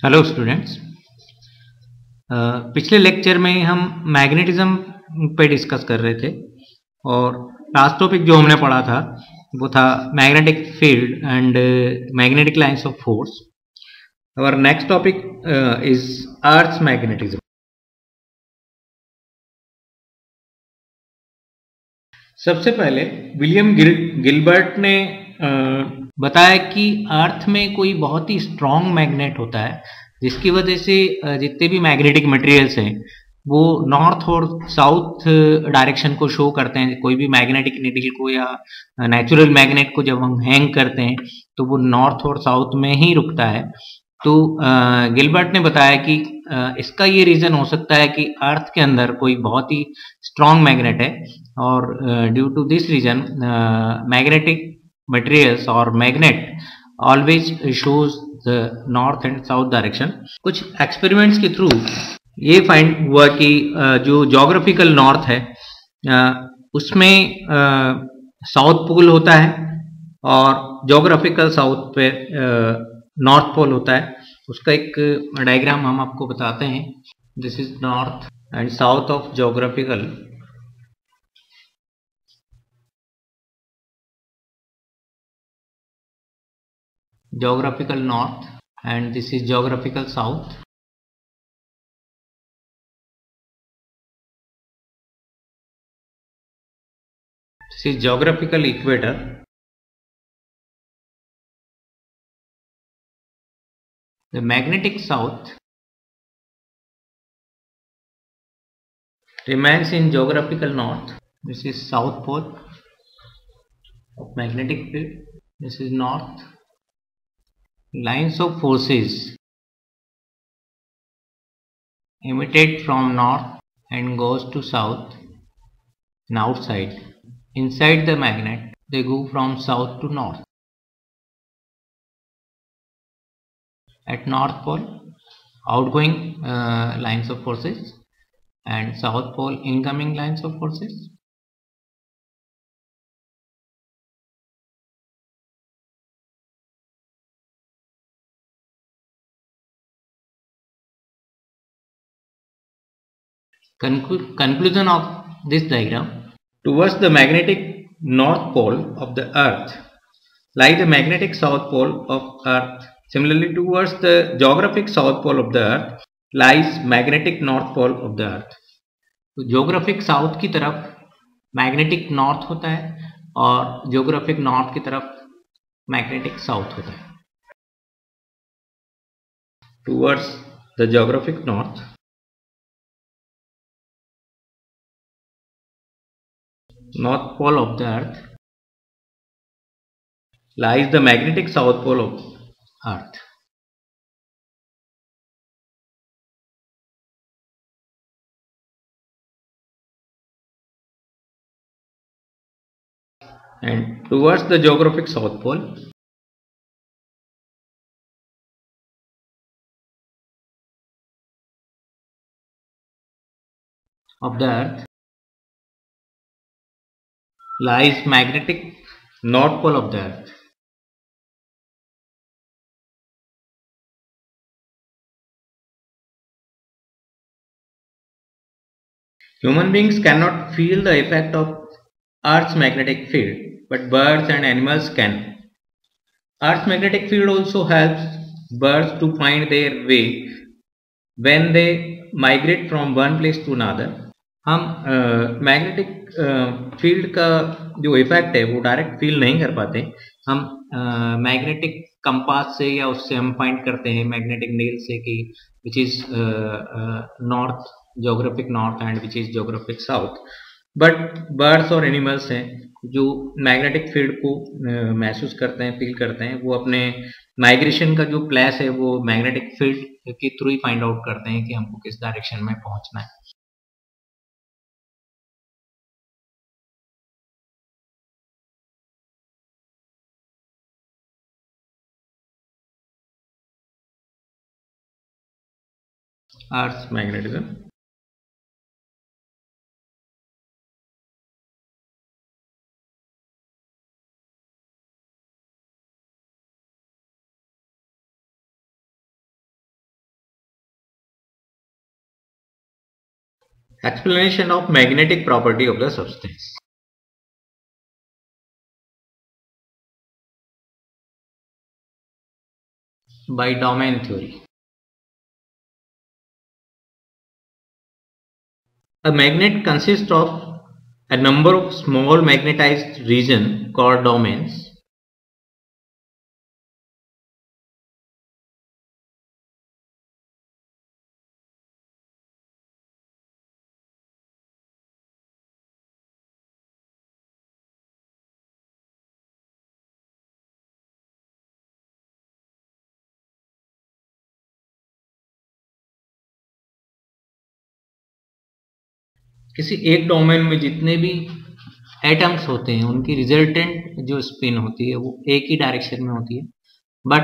Hello students. पिछले lecture में हम मैग्नेटिज्म पे डिस्कस कर रहे थे और लास्ट टॉपिक जो हमने पढ़ा था वो था magnetic field and magnetic lines of force. और next topic is earth magnetism. सबसे पहले विलियम गिलबर्ट ने बताया कि अर्थ में कोई बहुत ही स्ट्रॉन्ग मैग्नेट होता है जिसकी वजह से जितने भी मैग्नेटिक मटेरियल्स हैं वो नॉर्थ और साउथ डायरेक्शन को शो करते हैं। कोई भी मैग्नेटिक नीडल को या नेचुरल मैग्नेट को जब हम हैंग करते हैं तो वो नॉर्थ और साउथ में ही रुकता है। तो गिलबर्ट ने बताया कि इसका ये रीज़न हो सकता है कि अर्थ के अंदर कोई बहुत ही स्ट्रॉन्ग मैग्नेट है और due to this reason magnetic materials और magnet always shows the north and south direction. कुछ एक्सपेरिमेंट्स के थ्रू ये फाइंड हुआ कि जो जोग्राफिकल नॉर्थ है उसमें साउथ पोल होता है और जोग्राफिकल साउथ पे नॉर्थ पोल होता है। उसका एक डायग्राम हम आपको बताते हैं। This is north and south of geographical north and this is geographical south. This is geographical equator. The magnetic south remains in geographical north. This is south pole of magnetic field. This is north. Lines of forces emitted from north and goes to south and outside. Inside the magnet they go from south to north. At north pole outgoing lines of forces and south pole incoming lines of forces. Conclusion of this diagram: towards the magnetic north pole of the earth lie the magnetic south pole of earth. Similarly, towards the geographic south pole of the earth lies magnetic north pole of the earth. तो geographic south की तरफ magnetic north होता है और geographic north की तरफ magnetic south होता है. Towards the geographic north pole of the earth lies the magnetic south pole of earth. And towards the geographic south pole of the earth lies magnetic north pole of the earth. Human beings cannot feel the effect of Earth's magnetic field, but birds and animals can. Earth's magnetic field also helps birds to find their way when they migrate from one place to another. हम magnetic field का जो effect है वो direct feel नहीं कर पाते। हम magnetic compass से या उससे हम फाइंड करते हैं मैग्नेटिक नील से कि which is north geographic north and which is geographic south. But birds और एनिमल्स हैं जो मैग्नेटिक फील्ड को महसूस करते हैं, फील करते हैं। वो अपने माइग्रेशन का जो प्लेस है वो मैग्नेटिक फील्ड के थ्रू ही फाइंड आउट करते हैं कि हमको किस डायरेक्शन में पहुंचना है। Earth's magnetism. Explanation of magnetic property of the substance. By domain theory. A magnet consists of a number of small magnetized regions called domains. किसी एक डोमेन में जितने भी एटम्स होते हैं उनकी रिजल्टेंट जो स्पिन होती है वो एक ही डायरेक्शन में होती है, but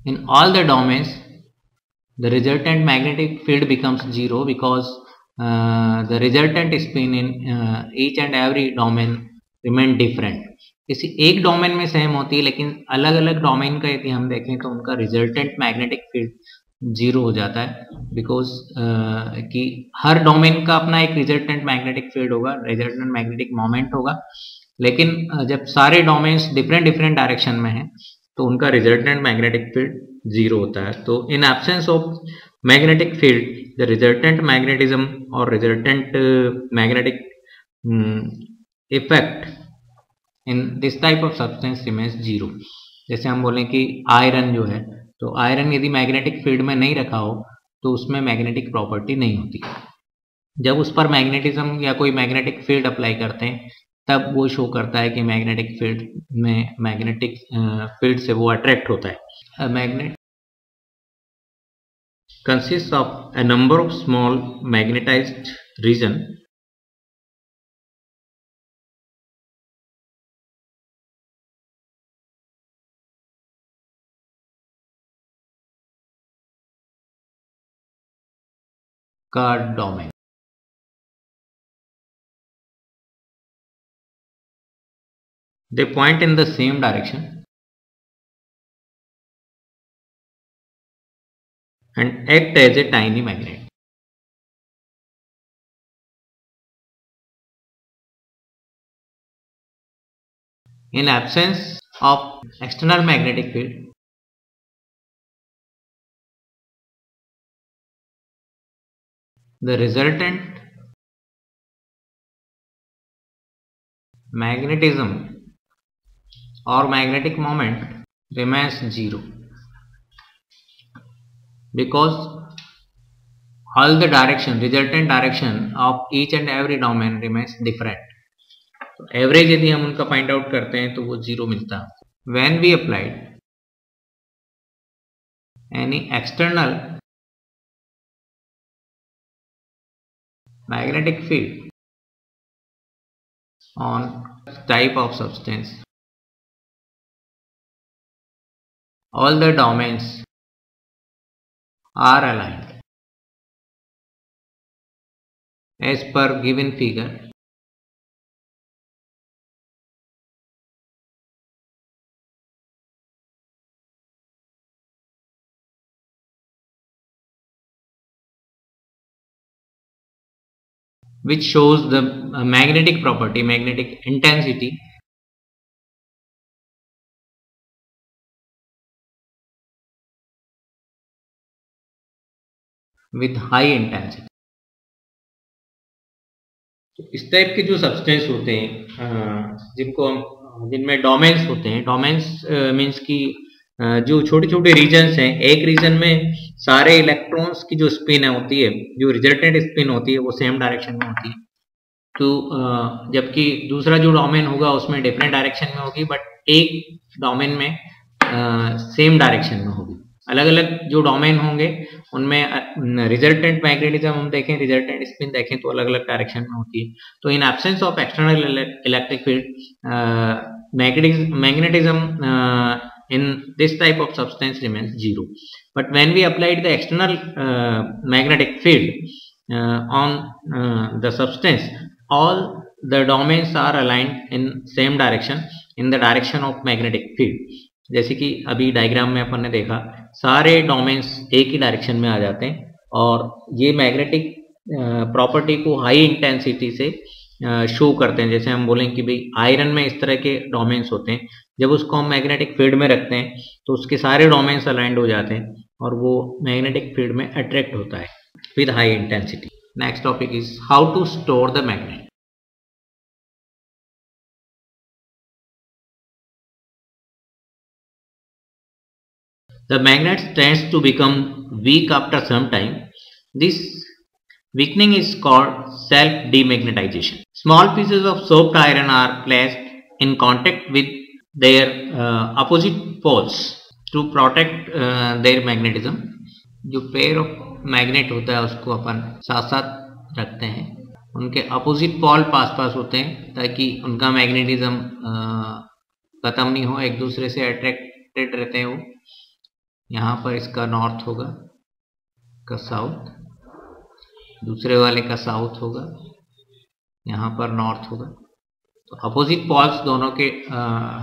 in all the domains the resultant magnetic field becomes zero because the resultant spin in each and every domain remain different. किसी एक डोमेन में सेम होती है लेकिन अलग अलग डोमेन का यदि हम देखें तो उनका रिजल्टेंट मैग्नेटिक फील्ड जीरो हो जाता है, बिकॉज कि हर डोमेन का अपना एक रिजल्टेंट मैग्नेटिक फील्ड होगा, रिजल्टेंट मैग्नेटिक मोमेंट होगा, लेकिन जब सारे डोमेन्स डिफरेंट डिफरेंट डायरेक्शन में हैं तो उनका रिजल्टेंट मैग्नेटिक फील्ड जीरो होता है. तो in absence of magnetic field the resultant magnetism और resultant magnetic effect in this type of substance remains zero. जैसे हम बोलें कि आयरन जो है, तो आयरन यदि मैग्नेटिक फील्ड में नहीं रखा हो तो उसमें मैग्नेटिक प्रॉपर्टी नहीं होती. जब उस पर मैग्नेटिज्म या कोई मैग्नेटिक फील्ड अप्लाई करते हैं तब वो शो करता है कि मैग्नेटिक फील्ड में मैग्नेटिक फील्ड से वो अट्रैक्ट होता है. A magnet consists of a number of small magnetized regions called domain. They point in the same direction and act as a tiny magnet. In absence of external magnetic field, the resultant magnetism or magnetic moment remains zero, because all the direction, resultant direction of each and every domain remains different. तो average यदि हम उनका find out करते हैं तो वो zero मिलता है. When we applied any external magnetic field on type of substance, all the domains are aligned as per given figure. Which shows the magnetic property, magnetic intensity with high intensity. तो इस type के जो substance होते हैं जिनमें domains होते हैं, domains means की जो छोटे छोटे रीजन्स हैं, एक रीजन में सारे इलेक्ट्रॉन्स की जो स्पिन होती है, जो रिजल्टेंट स्पिन होती है वो सेम डायरेक्शन में होती है. तो जबकि दूसरा जो डोमेन होगा उसमें डिफरेंट डायरेक्शन में होगी, बट एक डोमेन में सेम डायरेक्शन में होगी. अलग अलग जो डोमेन होंगे उनमें रिजल्टेंट मैग्नेटिज्म हम देखें, रिजल्टेंट स्पिन देखें तो अलग अलग डायरेक्शन में होती है. तो in absence of external electric field magnetism in this type of substance remains zero. But when we applied the external magnetic field on the substance, all the domains are aligned in same direction, in the direction of magnetic field. जैसे कि अभी diagram में अपन ने देखा, सारे domains एक ही direction में आ जाते हैं और ये मैग्नेटिक प्रॉपर्टी को हाई इंटेंसिटी से शो करते हैं। जैसे हम बोलें कि भाई आयरन में इस तरह के डोमेन्स होते हैं, जब उसको हम मैग्नेटिक फील्ड में रखते हैं तो उसके सारे डोमेन्स अलाइंड हो जाते हैं और वो मैग्नेटिक फील्ड में अट्रैक्ट होता है with high intensity. Next topic is how to store the magnet. The magnet tends to become weak after some time. This weakening is called self-demagnetization. Small pieces of soft iron are placed in contact with their opposite poles to protect their magnetism. जो pair of magnet होता है उसको अपन साथ साथ रखते हैं, उनके opposite Paul पास पास होते हैं ताकि उनका मैग्नेटिज्म खत्म नहीं हो, एक दूसरे से अट्रैक्टेड रहते हैं वो। यहाँ पर इसका नॉर्थ होगा, का साउथ, दूसरे वाले का साउथ होगा, यहाँ पर नॉर्थ होगा। तो अपोजिट पॉल्स दोनों के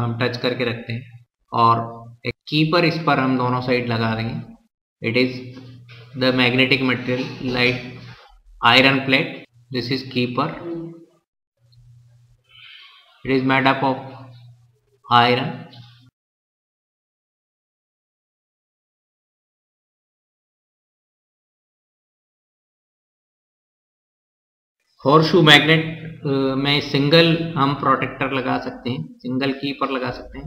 हम टच करके रखते हैं और एक कीपर इस पर हम दोनों साइड लगा देंगे। It is the magnetic material like iron plate, this is keeper, it is made up of iron. Horseshoe magnet में सिंगल हम प्रोटेक्टर लगा सकते हैं, सिंगल कीपर लगा सकते हैं।